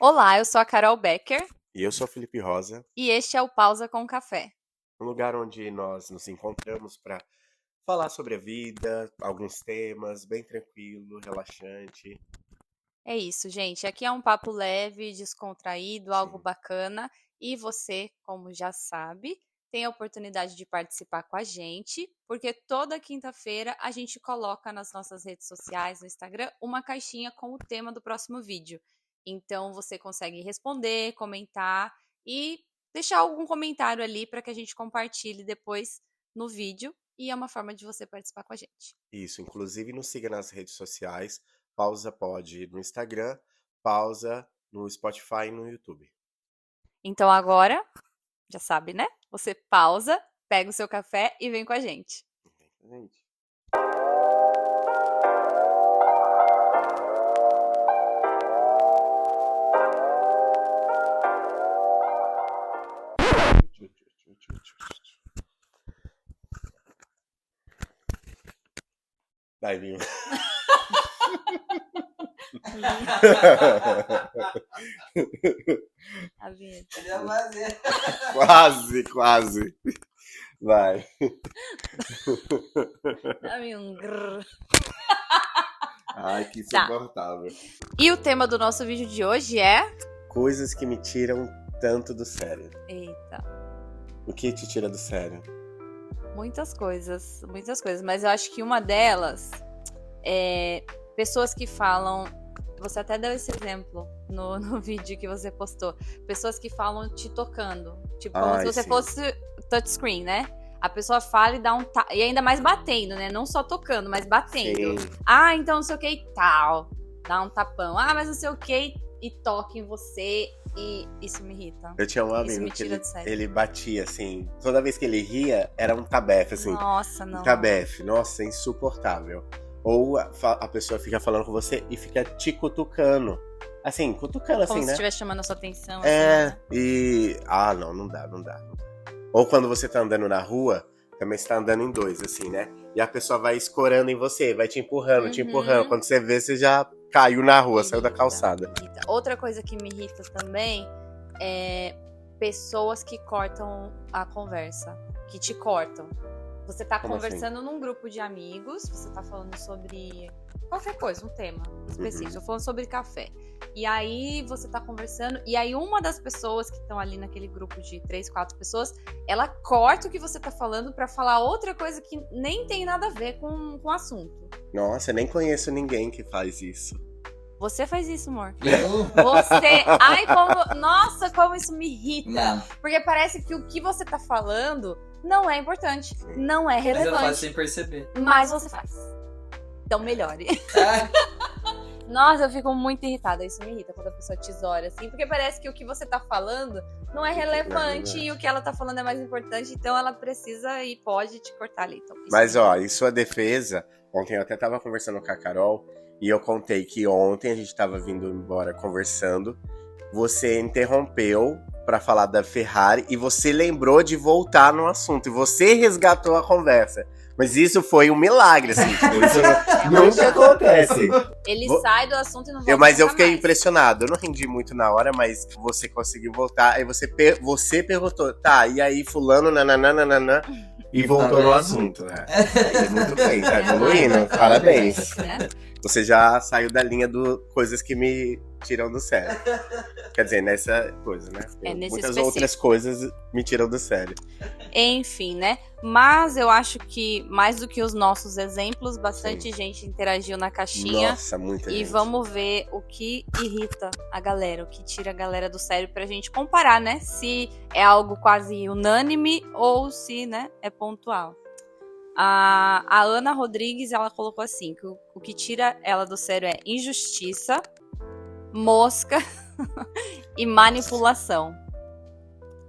Olá, eu sou a Carol Becker E eu sou o Felipe Rosa, e este é o Pausa com Café. um lugar onde nós nos encontramos para falar sobre a vida, alguns temas, bem tranquilo, relaxante. É isso, gente. Aqui é um papo leve, descontraído, algo Sim, bacana. E você, como já sabe, tem a oportunidade de participar com a gente, porque toda quinta-feira a gente coloca nas nossas redes sociais, no Instagram, uma caixinha com o tema do próximo vídeo. Então você consegue responder, comentar e deixar algum comentário ali para que a gente compartilhe depois no vídeo. E é uma forma de você participar com a gente. isso. Inclusive nos siga nas redes sociais, Pausa Pod no Instagram, Pausa no Spotify e no YouTube. Então agora, já sabe, né? Você pausa, pega o seu café e vem com a gente. Gente. Vai vir. A vinheta. Ele ia fazer. Quase. Vai. Dá-me um grrr. Ai, que Tá. insuportável. E o tema do nosso vídeo de hoje é... Coisas que me tiram tanto do sério. Eita, O que te tira do sério? muitas coisas, mas eu acho que uma delas é pessoas que falam, você até deu esse exemplo no vídeo que você postou, pessoas que falam te tocando, tipo como se você Sim. fosse touchscreen, né? A pessoa fala e dá um e ainda mais batendo, né? Não só tocando, mas batendo. Sim. Ah, então não sei o que e tal, dá um tapão. Ah, mas não sei o que e toca em você. E isso me irrita. Eu tinha um Isso amigo me que tira do sério. ele batia assim, toda vez que ele ria, era um tabefe, assim. Nossa, não. Tabefe, nossa, é insuportável. Ou a pessoa fica falando com você e fica te cutucando. Assim, cutucando Como assim, se né? estivesse chamando a sua atenção. É, assim, né? e. Ah, não dá. Ou quando você tá andando na rua, também você tá andando em dois, assim, né? E a pessoa vai escorando em você, vai te empurrando. Uhum. Quando você vê, você já caiu na rua, saiu da Irrita, calçada. irrita. Outra coisa que me irrita também é pessoas que cortam a conversa, que te cortam. Você tá Como conversando num grupo de amigos, você tá falando sobre qualquer coisa, um tema específico, falando sobre café. E aí você tá conversando, e aí uma das pessoas que estão ali naquele grupo de 3, 4 pessoas, ela corta o que você tá falando pra falar outra coisa que nem tem nada a ver com o assunto. Nossa, eu nem conheço ninguém que faz isso. Você faz isso, amor. Eu? Você. Ai, como. Nossa, como isso me irrita. Não, Porque parece que o que você tá falando não é importante, não é mas eu faço relevante. sem perceber. Mas você faz. Então melhore. Ah, Nossa, eu fico muito irritada. Isso me irrita quando a pessoa tesoura, assim. Porque parece que o que você tá falando não é relevante e o que ela tá falando é mais importante. Então ela precisa e pode te cortar ali. Então, isso Mas, me irrita. ó, em sua defesa, ontem eu até tava conversando com a Carol e eu contei que ontem a gente tava vindo embora conversando. Você interrompeu pra falar da Ferrari e você lembrou de voltar no assunto. E você resgatou a conversa. Mas isso foi um milagre, assim. Tipo, isso nunca acontece. Ele Vou- sai do assunto e não volta Mas eu nunca fiquei mais. impressionado. Eu não rendi muito na hora, mas você conseguiu voltar. Aí você perguntou, tá, e aí fulano, nananana, e voltou no assunto. Né? Aí, muito bem, tá evoluindo. Parabéns. Né? Você já saiu da linha do coisas que me tiram do sério. Quer dizer, nessa coisa, né? É, nesse Muitas específico. outras coisas me tiram do sério. Enfim, né? Mas eu acho que, mais do que os nossos exemplos, bastante gente interagiu na caixinha. Nossa, muita E gente. vamos ver o que irrita a galera, o que tira a galera do sério pra gente comparar, né? Se é algo quase unânime ou se, né, é pontual. A Ana Rodrigues, ela colocou assim, que o que tira ela do sério é injustiça, mosca e manipulação.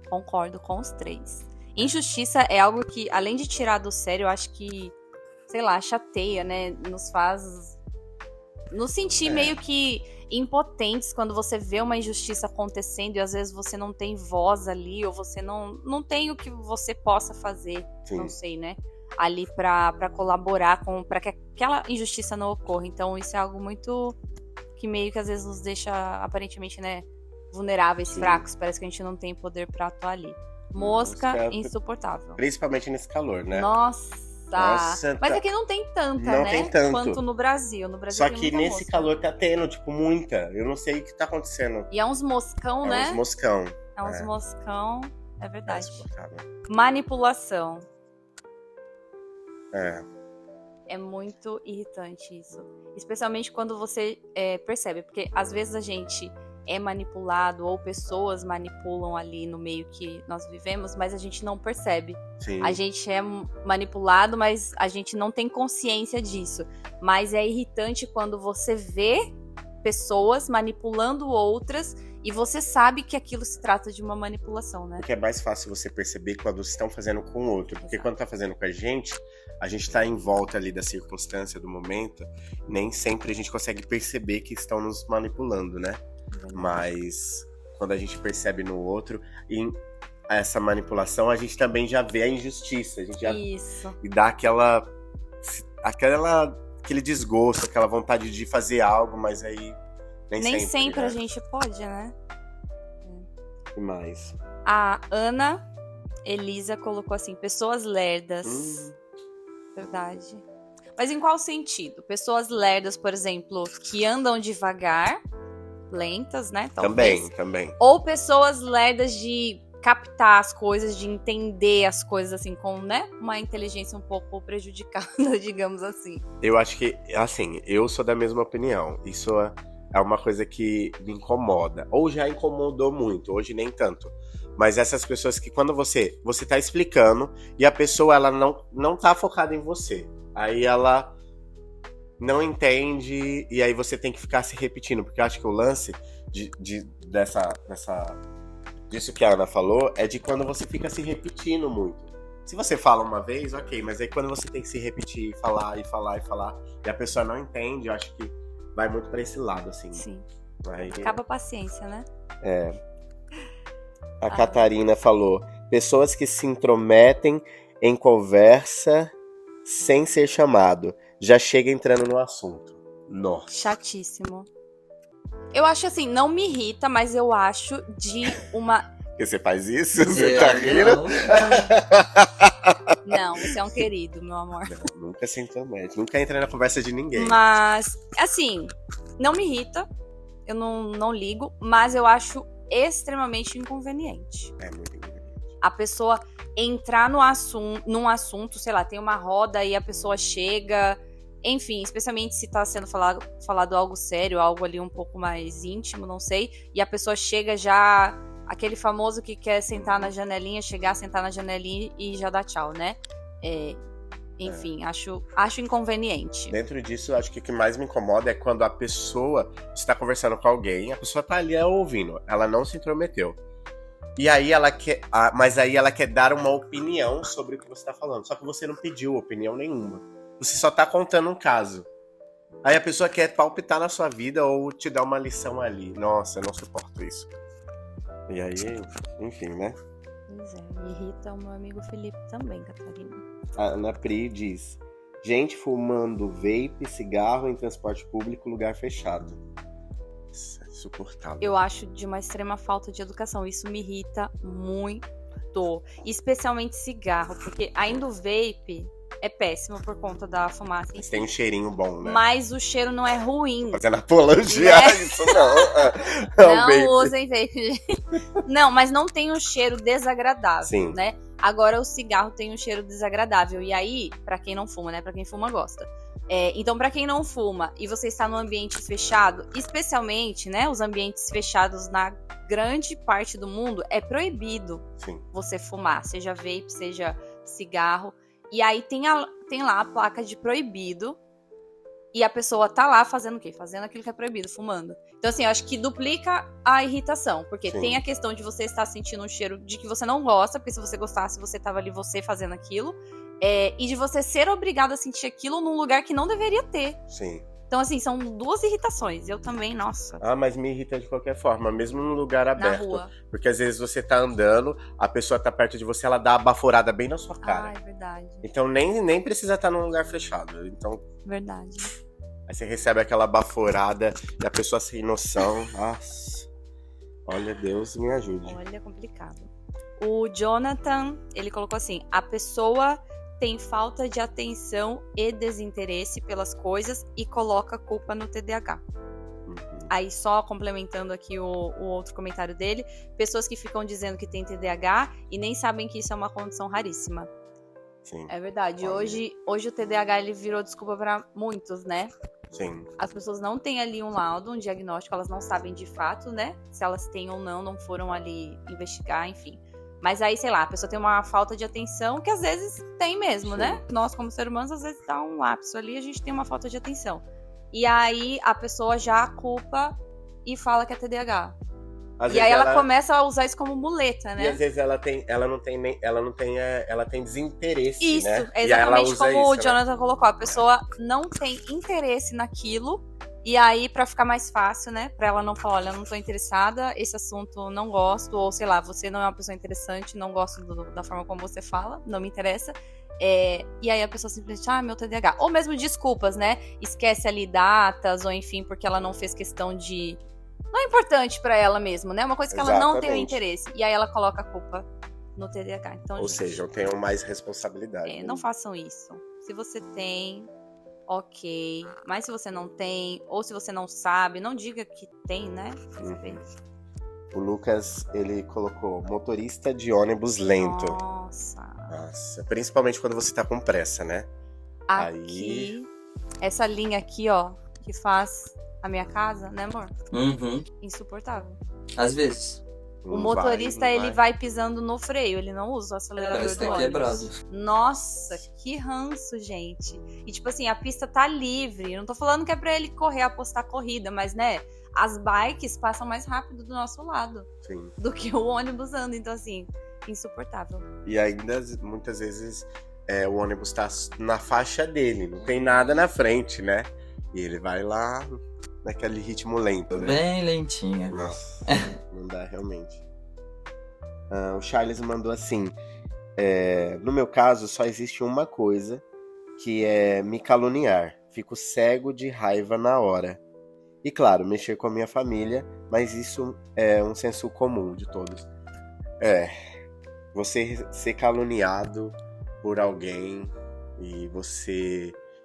Concordo com os três. Injustiça é algo que, além de tirar do sério, eu acho que, sei lá, chateia, né? Nos faz nos sentir meio que impotentes quando você vê uma injustiça acontecendo e às vezes você não tem voz ali ou você não tem o que você possa fazer, Sim. não sei, né? Ali pra colaborar para que aquela injustiça não ocorra. Então isso é algo muito que meio que às vezes nos deixa aparentemente, né, vulneráveis, Sim. fracos. Parece que a gente não tem poder pra atuar ali. Mosca, insuportável. Principalmente nesse calor, né? Nossa. Mas aqui não tem tanta, não né? tem tanto. Quanto no Brasil. No Brasil Só tem que muita nesse mosca. calor tá tendo, tipo, muita. Eu não sei o que tá acontecendo. E é uns moscão, né? É uns moscão. É uns moscão. É verdade. insuportável. Manipulação. É. É muito irritante isso. Especialmente quando você percebe. Porque às vezes a gente é manipulado ou pessoas manipulam ali no meio que nós vivemos, mas a gente não percebe. Sim. A gente é manipulado, mas a gente não tem consciência disso. Mas é irritante quando você vê pessoas manipulando outras e você sabe que aquilo se trata de uma manipulação, né? Porque é mais fácil você perceber quando estão fazendo com o outro. Porque quando tá fazendo com a gente tá em volta ali da circunstância, do momento. Nem sempre a gente consegue perceber que estão nos manipulando, né? Mas quando a gente percebe no outro e essa manipulação, a gente também já vê a injustiça. A gente já Isso. E dá aquele desgosto, aquela vontade de fazer algo, mas aí nem sempre né? a gente pode, né? E mais. A Ana Elisa colocou assim, pessoas lerdas. Verdade. Mas em qual sentido? Pessoas lerdas, por exemplo, que andam devagar, lentas, né? Talvez. Também. Ou pessoas lerdas de captar as coisas, de entender as coisas, assim, com, né? Uma inteligência um pouco prejudicada, digamos assim. Eu acho que, assim, eu sou da mesma opinião. Isso é uma coisa que me incomoda. Ou já incomodou muito, hoje nem tanto. Mas essas pessoas que quando você tá explicando e a pessoa, ela não tá focada em você. Aí ela não entende e aí você tem que ficar se repetindo. Porque eu acho que o lance disso que a Ana falou é de quando você fica se repetindo muito. Se você fala uma vez, ok. Mas aí quando você tem que se repetir, falar e a pessoa não entende, eu acho que vai muito pra esse lado, assim. Sim. Aí, acaba a paciência, né? A Catarina falou, pessoas que se intrometem em conversa sem ser chamado. Já chega entrando no assunto. Nossa. Chatíssimo. Eu acho assim, não me irrita, mas eu acho de uma... Porque você faz isso? Você tá rindo? Não, você é um querido, meu amor. Não, nunca se intromete. Nunca entra na conversa de ninguém. Mas, assim, não me irrita. Eu não ligo, mas eu acho extremamente inconveniente. É muito inconveniente. A pessoa entrar num assunto, sei lá, tem uma roda e a pessoa chega, enfim, especialmente se tá sendo falado algo sério, algo ali um pouco mais íntimo, não sei, e a pessoa chega já, aquele famoso que quer sentar na janelinha, sentar na janelinha e já dá tchau, né? Enfim, acho inconveniente. Dentro disso, eu acho que o que mais me incomoda é quando a pessoa está conversando com alguém, a pessoa tá ali ouvindo, ela não se intrometeu. E aí mas aí ela quer dar uma opinião sobre o que você tá falando. Só que você não pediu opinião nenhuma. Você só tá contando um caso. Aí a pessoa quer palpitar na sua vida ou te dar uma lição ali. Nossa, eu não suporto isso. E aí, enfim, né? Pois é, me irrita o meu amigo Felipe também, Catarina. A Ana Pri diz, gente fumando vape, cigarro em transporte público, lugar fechado. Isso é insuportável. Eu acho de uma extrema falta de educação. Isso me irrita muito. Especialmente cigarro, porque ainda o vape é péssimo por conta da fumaça. Mas tem um cheirinho bom, né? Mas o cheiro não é ruim. Fazendo apologia, Né? isso não. Não usem vape. Não, mas não tem um cheiro desagradável, Sim. né? Agora o cigarro tem um cheiro desagradável. E aí, pra quem não fuma, né? Pra quem fuma, gosta. Então, pra quem não fuma e você está num ambiente fechado, especialmente, né? Os ambientes fechados na grande parte do mundo, é proibido Sim. você fumar. Seja vape, seja cigarro. E aí tem lá a placa de proibido. E a pessoa tá lá fazendo o quê? Fazendo aquilo que é proibido, fumando. Então, assim, eu acho que duplica a irritação. Porque Sim. tem a questão de você estar sentindo um cheiro de que você não gosta. Porque se você gostasse, você tava ali, você fazendo aquilo. E de você ser obrigado a sentir aquilo num lugar que não deveria ter. Sim. Então, assim, são duas irritações. Eu também, nossa. Mas me irrita de qualquer forma, mesmo num lugar Na aberto. rua. Porque às vezes você tá andando, a pessoa tá perto de você, ela dá a baforada bem na sua cara. É verdade. Então nem precisa estar num lugar fechado. Então, Verdade. aí você recebe aquela baforada e a pessoa sem noção. Nossa. Olha, Deus me ajude. Olha, complicado. O Jonathan, ele colocou assim: a pessoa tem falta de atenção e desinteresse pelas coisas e coloca a culpa no TDAH. Aí, só complementando aqui o outro comentário dele, pessoas que ficam dizendo que tem TDAH e nem sabem que isso é uma condição raríssima. Sim. É verdade. Hoje o TDAH ele virou desculpa para muitos, né? Sim. As pessoas não têm ali um laudo, um diagnóstico, elas não sabem de fato, né? Se elas têm ou não foram ali investigar, enfim. Mas aí, sei lá, a pessoa tem uma falta de atenção que às vezes tem mesmo, Sim. né? Nós, como seres humanos, às vezes dá um lapso ali, a gente tem uma falta de atenção. E aí a pessoa já culpa e fala que é TDAH. E aí ela começa a usar isso como muleta, né? E às vezes ela tem desinteresse, isso, né? Isso, exatamente como isso, o Jonathan colocou. A pessoa não tem interesse naquilo. E aí, pra ficar mais fácil, né? Pra ela não falar, olha, eu não tô interessada, esse assunto não gosto. Ou, sei lá, você não é uma pessoa interessante, não gosto da forma como você fala, não me interessa. E aí a pessoa simplesmente, meu TDAH. Ou mesmo desculpas, né? Esquece ali datas, ou enfim, porque ela não fez questão de... Não é importante pra ela mesmo, né? Uma coisa que ela não tem o interesse. E aí ela coloca a culpa no TDAH. Então, ou seja, eu tenho mais responsabilidade. Não façam isso. Se você tem, ok. Mas se você não tem, ou se você não sabe, não diga que tem, né? O Lucas, ele colocou motorista de ônibus lento. Nossa. Principalmente quando você tá com pressa, né? Aqui, essa linha aqui, ó, que faz a minha casa, né, amor? Insuportável. Às vezes. O motorista, ele vai pisando no freio, ele não usa o acelerador do ônibus. Quebrado. Nossa, que ranço, gente. E tipo assim, a pista tá livre. Eu não tô falando que é pra ele correr, apostar corrida, mas né, as bikes passam mais rápido do nosso lado. Sim. Do que o ônibus anda. Então assim, insuportável. E ainda, muitas vezes, o ônibus tá na faixa dele, não tem nada na frente, né? E ele vai lá naquele ritmo lento, né? Bem lentinho. Nossa, não dá realmente. O Charles mandou assim: no meu caso, só existe uma coisa, que é me caluniar. Fico cego de raiva na hora. E claro, mexer com a minha família, mas isso é um senso comum de todos. Você ser caluniado por alguém e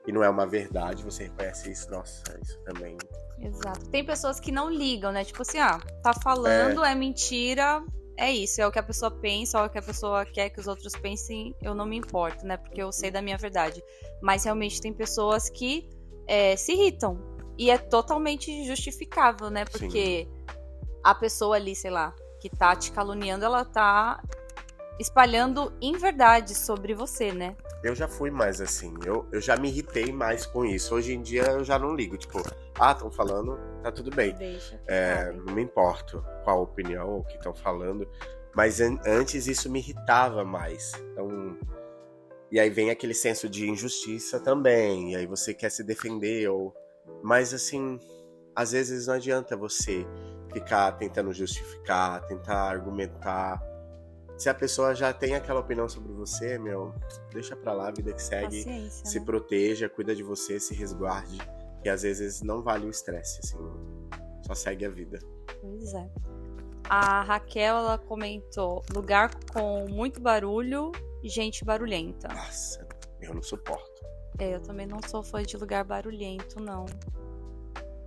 não é uma verdade, você reconhece isso, nossa, isso também. Exato. Tem pessoas que não ligam, né? Tipo assim, tá falando, é mentira, é isso, é o que a pessoa pensa, é o que a pessoa quer que os outros pensem, eu não me importo, né? Porque eu sei da minha verdade. Mas realmente tem pessoas que se irritam. E é totalmente justificável, né? Porque a pessoa ali, sei lá, que tá te caluniando, ela tá espalhando inverdades sobre você, né? Eu já fui mais assim, eu já me irritei mais com isso. Hoje em dia eu já não ligo, tipo, estão falando, tá tudo bem. Deixa. Não me importo qual a opinião ou o que estão falando, mas antes isso me irritava mais. Então, e aí vem aquele senso de injustiça também, e aí você quer se defender, mas assim, às vezes não adianta você ficar tentando justificar, tentar argumentar. Se a pessoa já tem aquela opinião sobre você, deixa pra lá, a vida que segue. Paciência, se né? proteja, cuida de você, se resguarde. Que às vezes não vale o estresse, assim. Só segue a vida. Pois é. A Raquel, ela comentou: lugar com muito barulho, gente barulhenta. Nossa, eu não suporto. Eu também não sou fã de lugar barulhento, não.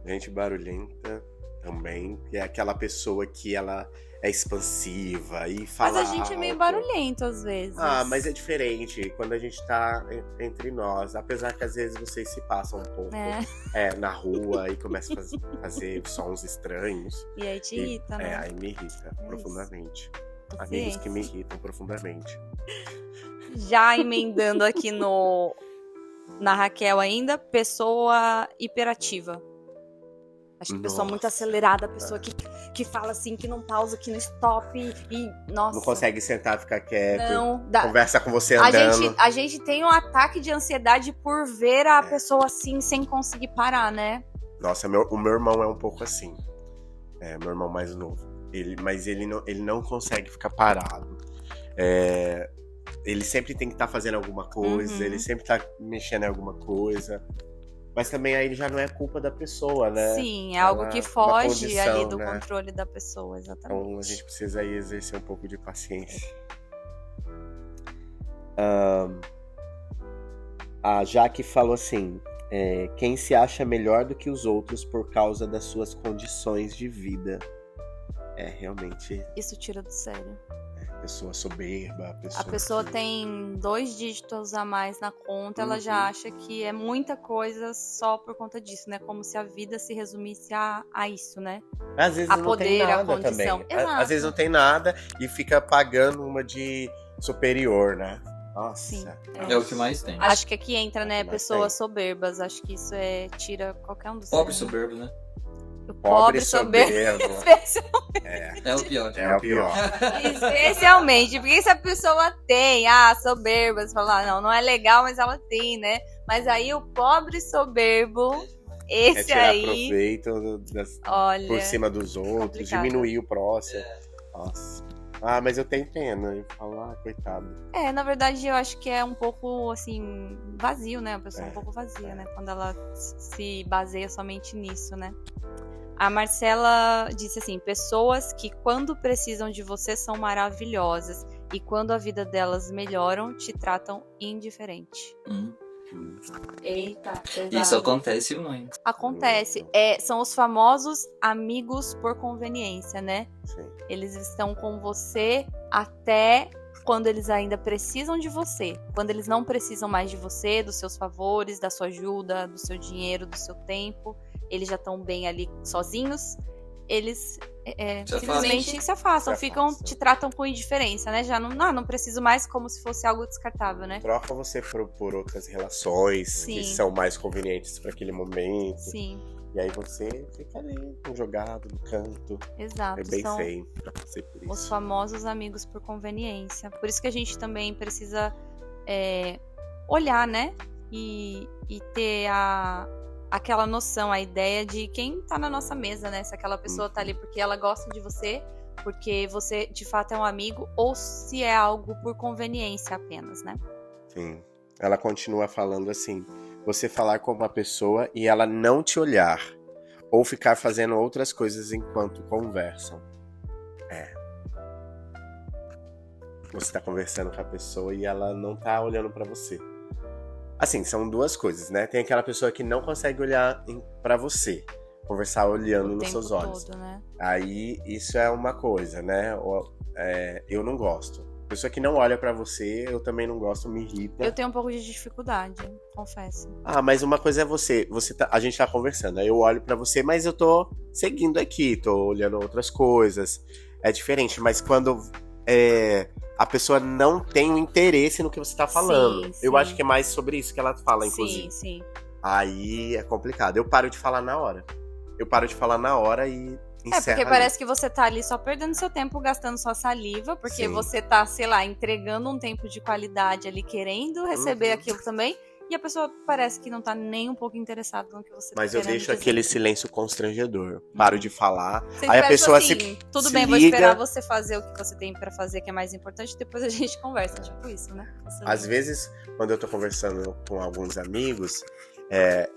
Gente barulhenta também, que é aquela pessoa que ela é expansiva e fala. Mas a gente é meio barulhento às vezes. Mas é diferente quando a gente tá entre nós. Apesar que às vezes vocês se passam um pouco na rua e começam a fazer sons estranhos. E aí te irrita, né? Aí me irrita profundamente. Isso. Amigos que me irritam profundamente. Já emendando aqui na Raquel ainda, pessoa hiperativa. Acho que pessoa muito acelerada, pessoa que fala assim, que não pausa, que não stop e nossa. Não consegue sentar, ficar quieto. Não, conversa com você andando. A gente tem um ataque de ansiedade por ver a pessoa assim, sem conseguir parar, né? Nossa, o meu irmão é um pouco assim. Meu irmão mais novo. Mas ele não consegue ficar parado. Ele sempre tem que estar fazendo alguma coisa, ele sempre tá mexendo em alguma coisa. Mas também aí já não é culpa da pessoa, né? Sim, é algo que foge condição, ali do né? controle da pessoa, exatamente. Então a gente precisa aí exercer um pouco de paciência. A Jaque falou assim, quem se acha melhor do que os outros por causa das suas condições de vida. Realmente, Isso tira do sério. pessoa soberba, A pessoa tem 2 dígitos a mais na conta, ela já acha que é muita coisa só por conta disso, né? Como se a vida se resumisse a isso, né? Às vezes A não poder, tem a nada condição. também. Exato. Às vezes não tem nada e fica pagando uma de superior, né? Nossa. Sim, É o que mais tem. Acho que aqui entra, né, Mas pessoas tem. soberbas. Acho que isso tira qualquer um dos Pobre seres, né? soberbo, né? O pobre soberbo. É o pior. É o pior. Especialmente, porque se a pessoa tem, soberba, você fala, não é legal, mas ela tem, né? Mas aí o pobre soberbo, esse tirar aí, proveito olha, por cima dos outros, complicado. diminuir o próximo. Nossa. Mas eu tenho pena. Eu falo, coitado. Na verdade, eu acho que é um pouco, assim, vazio, né? A pessoa é um pouco vazia, é. né? Quando ela se baseia somente nisso, né? A Marcela disse assim, pessoas que quando precisam de você são maravilhosas e quando a vida delas melhoram, te tratam indiferente. Eita, pesado. Isso acontece muito. Acontece. São os famosos amigos por conveniência, né? Sim. Eles estão com você até quando eles ainda precisam de você. Quando eles não precisam mais de você, dos seus favores, da sua ajuda, do seu dinheiro, do seu tempo. Eles já estão bem ali sozinhos. Eles simplesmente se afastam, te tratam com indiferença, né? Já não preciso mais, como se fosse algo descartável, né? Troca você por outras relações que são mais convenientes para aquele momento. Sim. E aí você fica ali, jogado no canto. Exato. É bem feio pra você por isso. Os famosos amigos por conveniência. Por isso que a gente também precisa olhar, né? E ter aquela noção, a ideia de quem tá na nossa mesa, né? Se aquela pessoa tá ali porque ela gosta de você, porque você de fato é um amigo, ou se é algo por conveniência apenas, né? Sim. Ela continua falando assim, você falar com uma pessoa e ela não te olhar, ou ficar fazendo outras coisas enquanto conversam. Você tá conversando com a pessoa e ela não tá olhando pra você. Assim, são duas coisas, né? Tem aquela pessoa que não consegue olhar pra você, conversar olhando nos seus olhos. Todo, né? Aí, isso é uma coisa, né? Eu não gosto. Pessoa que não olha pra você, eu também não gosto, me irrita. Eu tenho um pouco de dificuldade, confesso. Mas uma coisa é a gente tá conversando, aí eu olho pra você, mas eu tô seguindo aqui, tô olhando outras coisas. É diferente, mas quando a pessoa não tem o interesse no que você tá falando. Sim. Eu acho que é mais sobre isso que ela fala, inclusive. Sim. Aí é complicado. Eu paro de falar na hora. E encerra porque parece que você tá ali só perdendo seu tempo, gastando sua saliva, porque você tá, sei lá, entregando um tempo de qualidade ali, querendo receber aquilo também. E a pessoa parece que não tá nem um pouco interessada no que você tá Mas eu querendo deixo dizer. aquele silêncio constrangedor. Paro de falar. Você Aí a pessoa assim, tudo se bem, vou liga. esperar você fazer o que você tem pra fazer, que é mais importante, depois a gente conversa. Tipo isso, né? Às vezes, quando eu tô conversando com alguns amigos,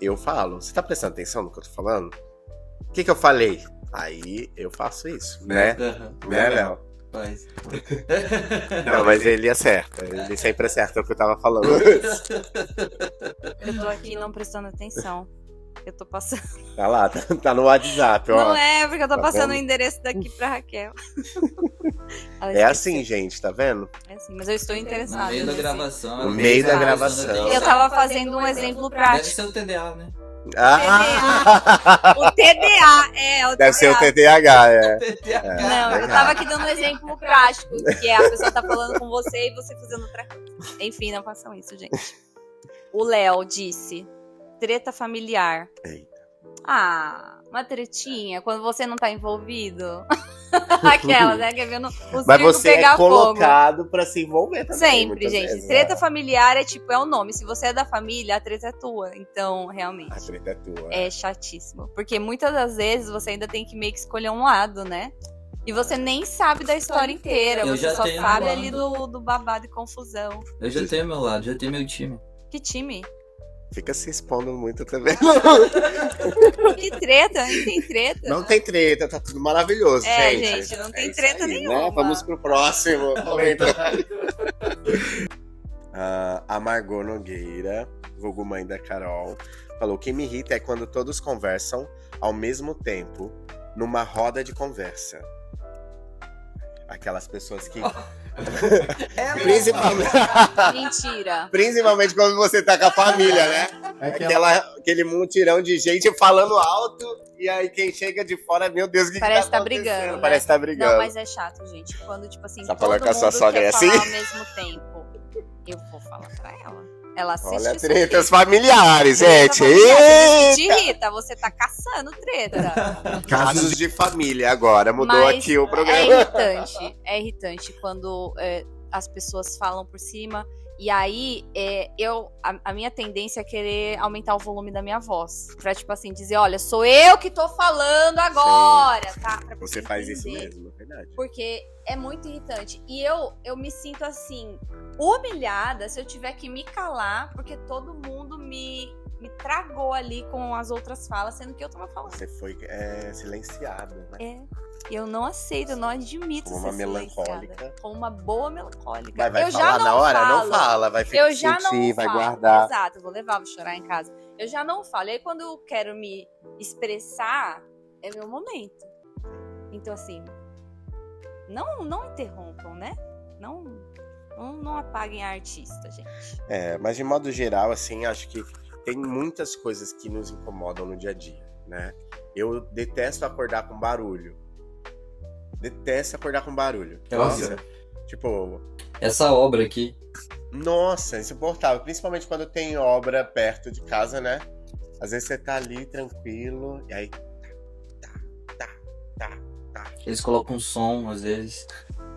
eu falo, você tá prestando atenção no que eu tô falando? O que eu falei? Aí eu faço isso, né? Né, Léo? Faz. Não, mas ele acerta. Ele sempre acerta o que eu tava falando. Eu tô aqui não prestando atenção. Eu tô passando. Tá lá, tá no WhatsApp, ó. Não é, porque eu tô Tá passando vendo? o endereço daqui pra Raquel. É assim, gente, tá vendo? É assim, mas eu estou interessada. No meio da nesse- gravação. No meio da ela tá gravação. prestando atenção. Eu tava fazendo um exemplo Deve prático. ser o TDA, né? O TDA, o Deve ser o TDA. TDAH, Não, eu tava aqui dando um exemplo prático, que é a pessoa tá falando com você e você fazendo outra coisa. Enfim, não façam isso, gente. O Léo disse, treta familiar. Eita. Uma tretinha, quando você não tá envolvido. Aquela, né, que é vendo o Mas circo você pegar é colocado pra se envolver também. Sempre, muitas gente. vezes, Treta né? familiar é o nome. Se você é da família, a treta é tua. Então, realmente. A treta é tua. É chatíssimo. Porque muitas das vezes você ainda tem que meio que escolher um lado, né? E você nem sabe da história inteira. Eu Você já só tenho sabe um ali do babado e confusão. Eu já tenho meu lado, já tenho meu time. Que time? Fica se expondo muito também. Que treta, nem tem treta. Não tem treta, tá tudo maravilhoso, gente, não tem treta nenhuma. Né? Vamos pro próximo comentário. A Margot Nogueira, vulgo mãe da Carol, falou: o que me irrita é quando todos conversam ao mesmo tempo numa roda de conversa. Aquelas pessoas que... Mentira. Principalmente quando você tá com a família, né? Aquele mutirão de gente falando alto, e aí quem chega de fora, meu Deus, o que Parece tá tá brigando, né? Parece que tá brigando. Não, mas é chato, gente. Quando, tipo assim, Tá todo falando com a sua mundo sogra quer assim? falar ao mesmo tempo. Eu vou falar pra ela. Ela assiste Olha, isso tretas aqui. familiares, gente. Isso te irrita, você tá caçando treta. Casos de família agora, mudou Mas aqui o programa. É irritante quando as pessoas falam por cima. E aí, a minha tendência é querer aumentar o volume da minha voz. Pra, tipo assim, dizer, olha, sou eu que tô falando agora, tá? Pra Você faz isso entender. mesmo, é verdade. Porque é muito irritante. E eu me sinto, assim, humilhada se eu tiver que me calar, porque todo mundo me tragou ali com as outras falas, sendo que eu tava falando. Você foi silenciada, né? Eu não aceito, eu não admito Como ser uma melancólica. silenciada. Como uma boa melancólica. Mas vai eu falar já não na hora? falo. Não fala, vai ficar Eu já sentir, não vai falo. guardar. Exato, eu vou levar, vou chorar em casa. Eu já não falo. E aí quando eu quero me expressar, é meu momento. Então assim, não interrompam, né? Não apaguem a artista, gente. Mas de modo geral, assim, acho que tem muitas coisas que nos incomodam no dia a dia, né? Eu detesto acordar com barulho. Nossa. Tipo... Essa obra aqui. Nossa, insuportável. Principalmente quando tem obra perto de casa, né? Às vezes você tá ali tranquilo, e aí... Tá. Eles colocam um som, às vezes.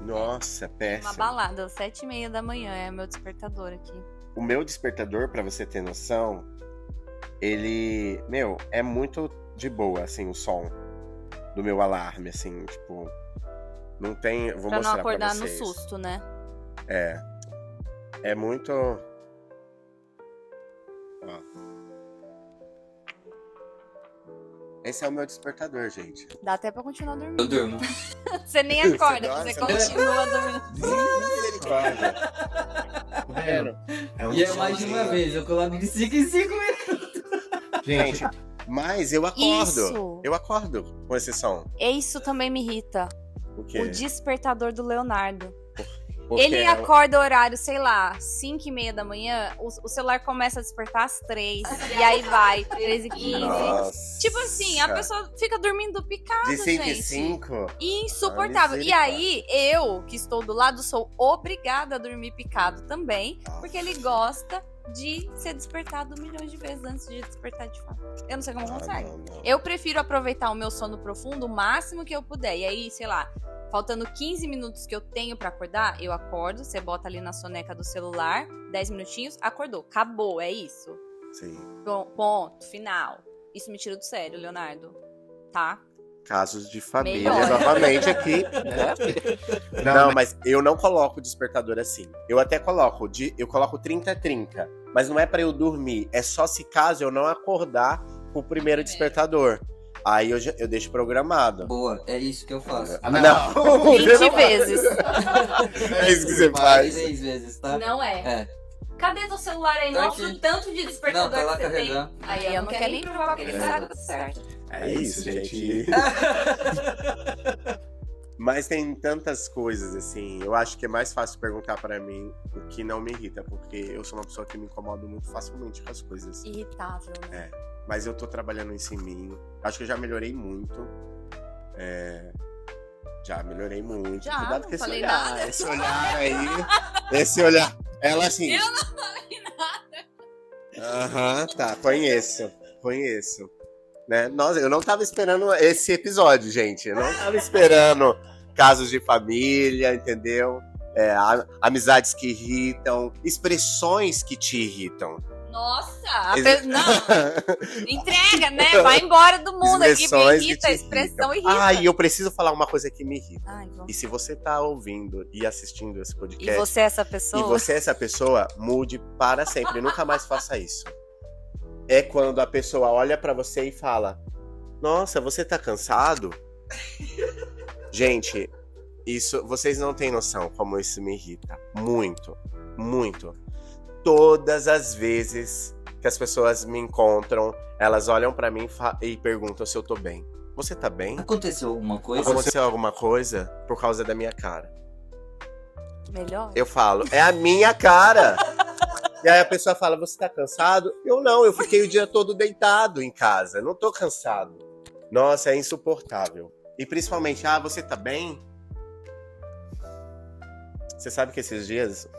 Nossa, péssimo. Uma balada, às 7h30 da manhã, é meu despertador aqui. O meu despertador, pra você ter noção, ele... é muito de boa, assim, o som do meu alarme, assim, tipo... Não tem... Vou pra mostrar não acordar pra vocês. no susto, né? É muito... Ó. Esse é o meu despertador, gente. Dá até pra continuar dormindo. Eu durmo. Você nem acorda, Você você dorme? continua dormindo. Misericórdia. Tá vendo? E é mais de uma vez, eu coloco de 5 em 5 minutos. Gente, mas eu acordo. Isso. Eu acordo com esse som. Isso também me irrita. O quê? O despertador do Leonardo. Porque Ele acorda horário, sei lá, 5h30 da manhã, o celular começa a despertar às 3, e aí vai, 3h15. Nossa. Tipo assim, a pessoa fica dormindo picada, De 5 em gente. 5? Insuportável. E aí, eu, que estou do lado, sou obrigada a dormir picado também, porque ele gosta de ser despertado milhões de vezes antes de despertar de fato. Eu não sei como consegue. Não. Eu prefiro aproveitar o meu sono profundo o máximo que eu puder. E aí, sei lá, faltando 15 minutos que eu tenho pra acordar, eu acordo, você bota ali na soneca do celular, 10 minutinhos, acordou. Acabou, é isso. Sim. Ponto, final. Isso me tira do sério, Leonardo. Tá? Casos de família, Melhor. novamente aqui. Não, mas eu não coloco o despertador assim. Eu até coloco, eu coloco 30-30. Mas não é pra eu dormir, é só se caso eu não acordar com o primeiro despertador. Aí eu deixo programado. Boa, é isso que eu faço. Não. 20 vezes. É isso que você faz. 10 vezes, tá? Não é. É. Cadê teu celular aí? Tá Mostra aqui. o tanto de despertador Não, tá lá que você tem. carregando. Aí eu não quero nem provar que ele sabe tudo certo. É isso, gente. Mas tem tantas coisas, assim. Eu acho que é mais fácil perguntar pra mim o que não me irrita, porque eu sou uma pessoa que me incomoda muito facilmente com as coisas. Irritável, né? Mas eu tô trabalhando isso em mim. Acho que eu já melhorei muito. Já melhorei muito. Já, Cuidado não com esse falei olhar. nada. Esse olhar aí. Esse olhar. Ela assim. Eu não falei nada. Aham, tá. Conheço. Né? Nossa, eu não tava esperando esse episódio, gente. Eu não tava esperando casos de família, entendeu? Amizades que irritam, expressões que te irritam. Nossa, não. Não. Entrega, né? Vai embora do mundo aqui, me Expressões irrita, que a te expressão irritam. irrita. E eu preciso falar uma coisa que me irrita. Ai, vamos. E se você tá ouvindo e assistindo esse podcast, E você é essa pessoa? e você é essa pessoa, mude para sempre. Nunca mais faça isso. é quando a pessoa olha pra você e fala: nossa, você tá cansado? Gente, isso, vocês não têm noção como isso me irrita. Muito, muito. Todas as vezes que as pessoas me encontram, elas olham pra mim e perguntam se eu tô bem. Você tá bem? Aconteceu alguma coisa? Aconteceu alguma coisa por causa da minha cara? Melhor? Eu falo, é a minha cara. E aí a pessoa fala, você tá cansado? Eu não, eu fiquei o dia todo deitado em casa. Não tô cansado. Nossa, é insuportável. E principalmente, você tá bem? Você sabe que esses dias,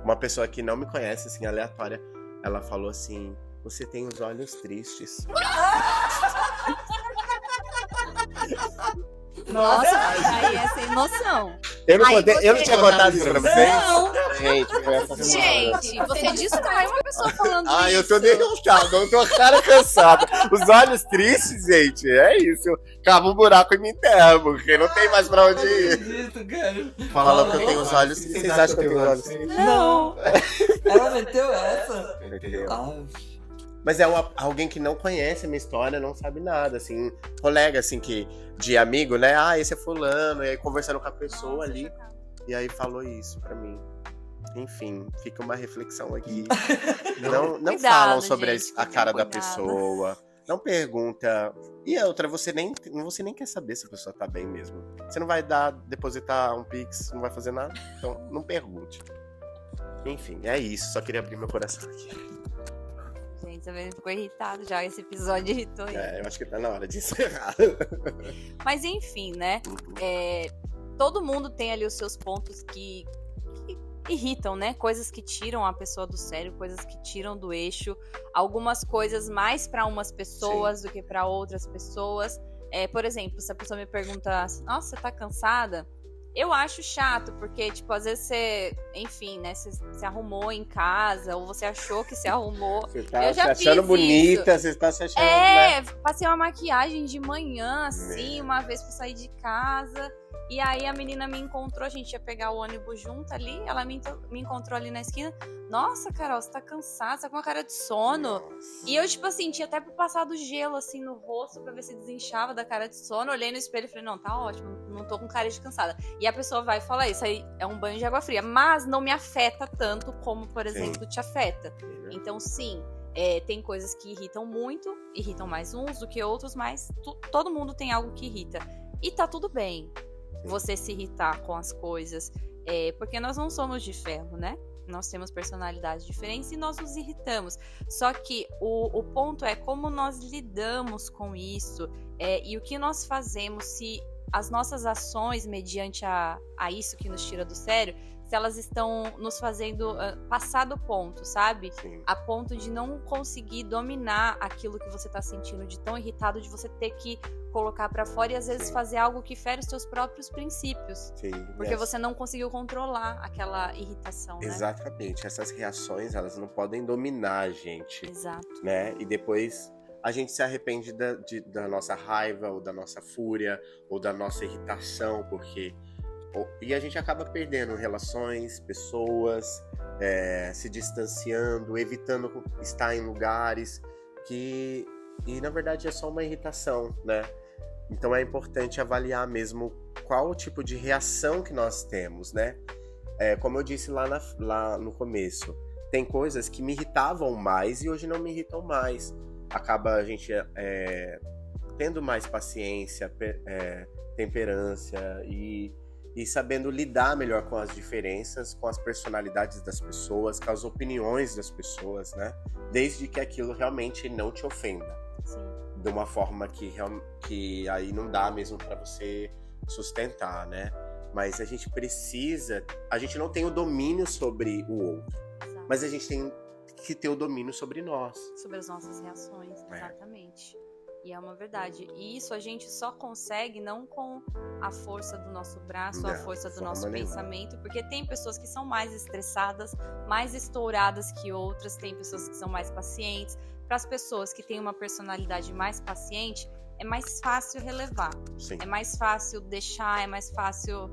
uma pessoa que não me conhece, assim, aleatória, ela falou assim, você tem os olhos tristes. Nossa, aí é sem noção. Eu não, Aí eu não tinha contado isso pra vocês? Não. Gente, foi essa semana. Gente, você distrai uma pessoa falando isso. Ai, eu tô derrotado, eu tô cara cansado. Os olhos tristes, gente, é isso. Eu cavo um buraco e me enterro, porque não tem mais pra onde ir. Acredito, cara. Falando que eu tenho os olhos. Vocês acham que eu tenho os olhos tristes? Não. Ela meteu essa. Entendeu? Ah, Mas é alguém que não conhece a minha história, não sabe nada, assim, colega, assim, de amigo, né? Esse é fulano, e aí conversando com a pessoa ali, e aí falou isso pra mim. Enfim, fica uma reflexão aqui. Não Cuidado, falam sobre gente, a cara da cuidado. pessoa, não pergunta. E a outra, você nem quer saber se a pessoa tá bem mesmo. Você não vai depositar um Pix, não vai fazer nada, então não pergunte. Enfim, é isso, só queria abrir meu coração aqui. Gente, você ficou irritado já, esse episódio irritou ele. Eu acho que tá na hora de encerrar. Mas enfim, né? Todo mundo tem ali os seus pontos que irritam, né? Coisas que tiram a pessoa do sério, coisas que tiram do eixo. Algumas coisas mais pra umas pessoas do que pra outras pessoas. Por exemplo, se a pessoa me pergunta, nossa, você tá cansada? Eu acho chato, porque, tipo, às vezes você, enfim, né, você se arrumou em casa, ou você achou que se arrumou. Você tá Eu já se achando fiz bonita, você tá se achando... né? Passei uma maquiagem de manhã, assim, uma vez pra sair de casa. E aí a menina me encontrou, a gente ia pegar o ônibus junto ali, ela me encontrou ali na esquina. Nossa, Carol, você tá cansada, você tá com uma cara de sono. Nossa. E eu, tipo assim, tinha até passado gelo, assim, no rosto pra ver se desinchava da cara de sono. Olhei no espelho e falei, não, tá ótimo, não tô com cara de cansada. E a pessoa vai falar, isso aí é um banho de água fria. Mas não me afeta tanto como, por exemplo, te afeta. Então, sim, tem coisas que irritam muito, irritam mais uns do que outros, mas todo mundo tem algo que irrita. E tá tudo bem você se irritar com as coisas, porque nós não somos de ferro, né? Nós temos personalidades diferentes e nós nos irritamos. Só que o ponto é como nós lidamos com isso, e o que nós fazemos, se as nossas ações mediante a isso que nos tira do sério, se elas estão nos fazendo passar do ponto, sabe? Sim. A ponto de não conseguir dominar aquilo que você tá sentindo, de tão irritado, de você ter que colocar pra fora e às vezes fazer algo que fere os seus próprios princípios. Sim, Porque você não conseguiu controlar aquela irritação, né? Exatamente, essas reações, elas não podem dominar a gente, Exato. né? E depois a gente se arrepende da nossa raiva, ou da nossa fúria, ou da nossa irritação, porque... E a gente acaba perdendo relações, pessoas, se distanciando, evitando estar em lugares que... E na verdade é só uma irritação, né? Então é importante avaliar mesmo qual o tipo de reação que nós temos, né? Como eu disse lá no começo, tem coisas que me irritavam mais e hoje não me irritam mais. Acaba a gente tendo mais paciência, temperança e sabendo lidar melhor com as diferenças, com as personalidades das pessoas, com as opiniões das pessoas, né? Desde que aquilo realmente não te ofenda. Sim. De uma forma que aí não dá mesmo pra você sustentar, né? Mas a gente não tem o domínio sobre o outro, Exato. mas a gente tem que ter o domínio sobre nós. Sobre as nossas reações, exatamente. E é uma verdade. E isso a gente só consegue não com a força do nosso braço, a força do nosso pensamento, porque tem pessoas que são mais estressadas, mais estouradas que outras, tem pessoas que são mais pacientes. Para as pessoas que têm uma personalidade mais paciente, é mais fácil relevar. Sim. É mais fácil deixar, é mais fácil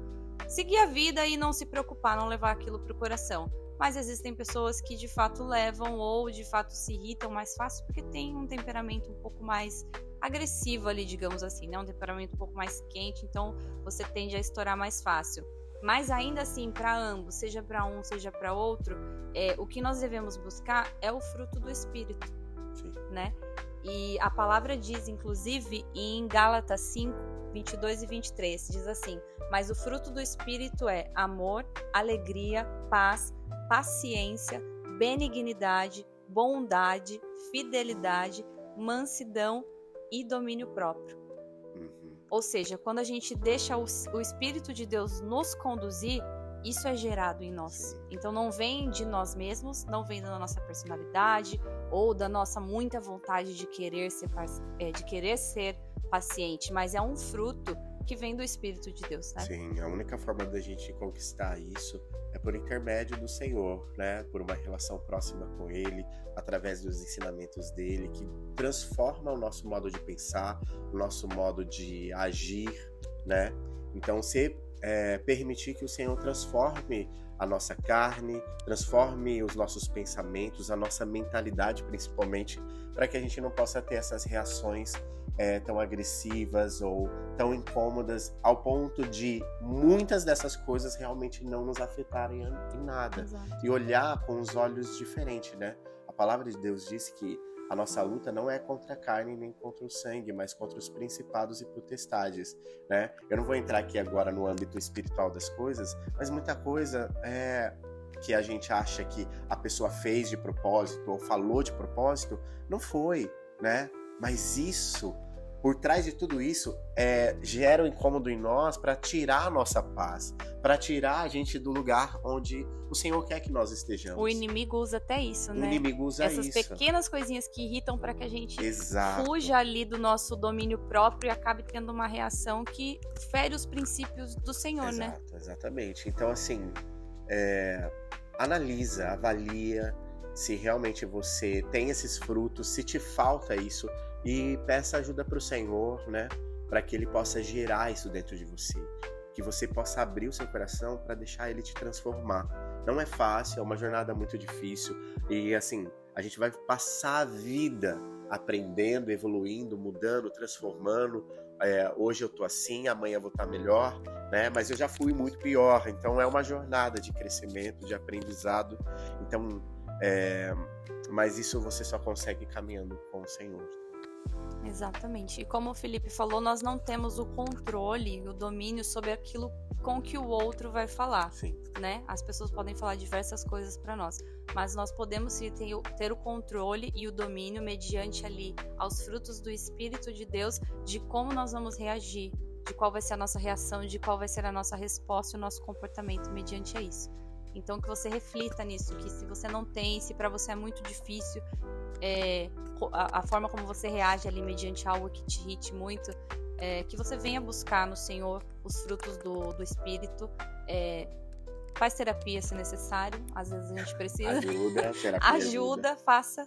seguir a vida e não se preocupar, não levar aquilo pro coração. mas existem pessoas que de fato levam ou de fato se irritam mais fácil porque tem um temperamento um pouco mais agressivo ali, digamos assim, né? Um temperamento um pouco mais quente, então você tende a estourar mais fácil. Mas ainda assim, para ambos, seja para um, seja para outro, o que nós devemos buscar é o fruto do Espírito, Sim. né? E a palavra diz, inclusive, em Gálatas 5, 22 e 23, diz assim: mas o fruto do Espírito é amor, alegria, paz, paciência, benignidade, bondade, fidelidade, mansidão e domínio próprio. Ou seja, quando a gente deixa o Espírito de Deus nos conduzir, isso é gerado em nós. Sim. Então não vem de nós mesmos, não vem da nossa personalidade ou da nossa muita vontade de querer ser paciente, mas é um fruto que vem do Espírito de Deus, né? Sim, a única forma da gente conquistar isso é por intermédio do Senhor, né? Por uma relação próxima com Ele, através dos ensinamentos dele, que transforma o nosso modo de pensar, o nosso modo de agir, né? Então, se permitir que o Senhor transforme a nossa carne, transforme os nossos pensamentos, a nossa mentalidade principalmente, para que a gente não possa ter essas reações tão agressivas ou tão incômodas, ao ponto de muitas dessas coisas realmente não nos afetarem em nada. Exato. E olhar com os olhos diferentes, né? A palavra de Deus diz que a nossa luta não é contra a carne nem contra o sangue, mas contra os principados e potestades, né? Eu não vou entrar aqui agora no âmbito espiritual das coisas, mas muita coisa que a gente acha que a pessoa fez de propósito ou falou de propósito, não foi, né? Mas isso, por trás de tudo isso, gera um incômodo em nós para tirar a nossa paz, para tirar a gente do lugar onde o Senhor quer que nós estejamos. O inimigo usa até isso, né? O inimigo usa essas isso. pequenas coisinhas que irritam para que a gente Exato. fuja ali do nosso domínio próprio e acabe tendo uma reação que fere os princípios do Senhor, né? Exato, exatamente. Então, assim, analisa, avalia se realmente você tem esses frutos, se te falta isso, e peça ajuda para o Senhor, né? Para que Ele possa gerar isso dentro de você. Que você possa abrir o seu coração para deixar Ele te transformar. Não é fácil, é uma jornada muito difícil. E assim, a gente vai passar a vida aprendendo, evoluindo, mudando, transformando. Hoje eu tô assim, amanhã eu vou estar melhor, né? Mas eu já fui muito pior. Então é uma jornada de crescimento, de aprendizado. Então, mas isso você só consegue caminhando com o Senhor. Exatamente. E como o Felipe falou, nós não temos o controle, o domínio sobre aquilo com que o outro vai falar, Sim. né? As pessoas podem falar diversas coisas para nós, mas nós podemos sim ter o controle e o domínio mediante ali aos frutos do Espírito de Deus, de como nós vamos reagir, de qual vai ser a nossa reação, de qual vai ser a nossa resposta e o nosso comportamento mediante a isso. Então que você reflita nisso, que se você não tem, se para você é muito difícil, a forma como você reage ali mediante algo que te irrite muito, que você venha buscar no Senhor os frutos do Espírito. Faz terapia se necessário, às vezes a gente precisa. Ajuda, faça.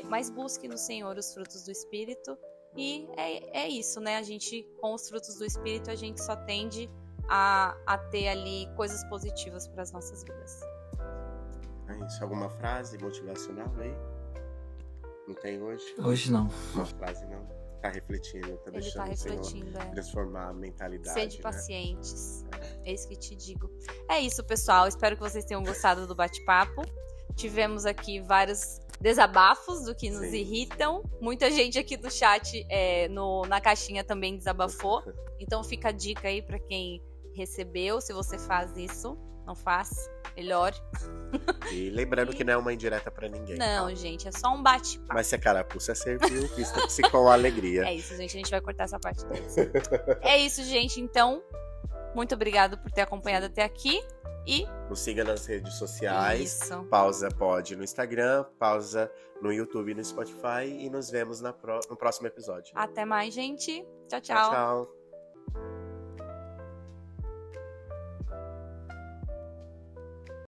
Mas busque no Senhor os frutos do Espírito. E é isso, né? A gente, com os frutos do Espírito, a gente só tende a ter ali coisas positivas para as nossas vidas. É isso. Alguma frase motivacional aí? Não tem hoje? Hoje não. Uma frase não? Tá refletindo, tá Ele deixando tá refletindo, o Senhor transformar a mentalidade. Sede né? pacientes. É isso que te digo. É isso, pessoal. Espero que vocês tenham gostado do bate-papo. Tivemos aqui vários desabafos do que nos Sim. irritam. Muita gente aqui do chat na caixinha também desabafou. Então fica a dica aí para quem recebeu. Se você faz isso, não faz, melhore. E lembrando que não é uma indireta pra ninguém. Não, tá? gente, é só um bate-papo. Mas se a carapuça serviu, vista-se com alegria. É isso, gente. A gente vai cortar essa parte deles. É isso, gente. Então, muito obrigado por ter acompanhado até aqui. E Nos siga nas redes sociais. isso. Pausa Pod no Instagram, pausa no YouTube e no Spotify. E nos vemos no próximo episódio. Até mais, gente. Tchau, Tchau, tchau.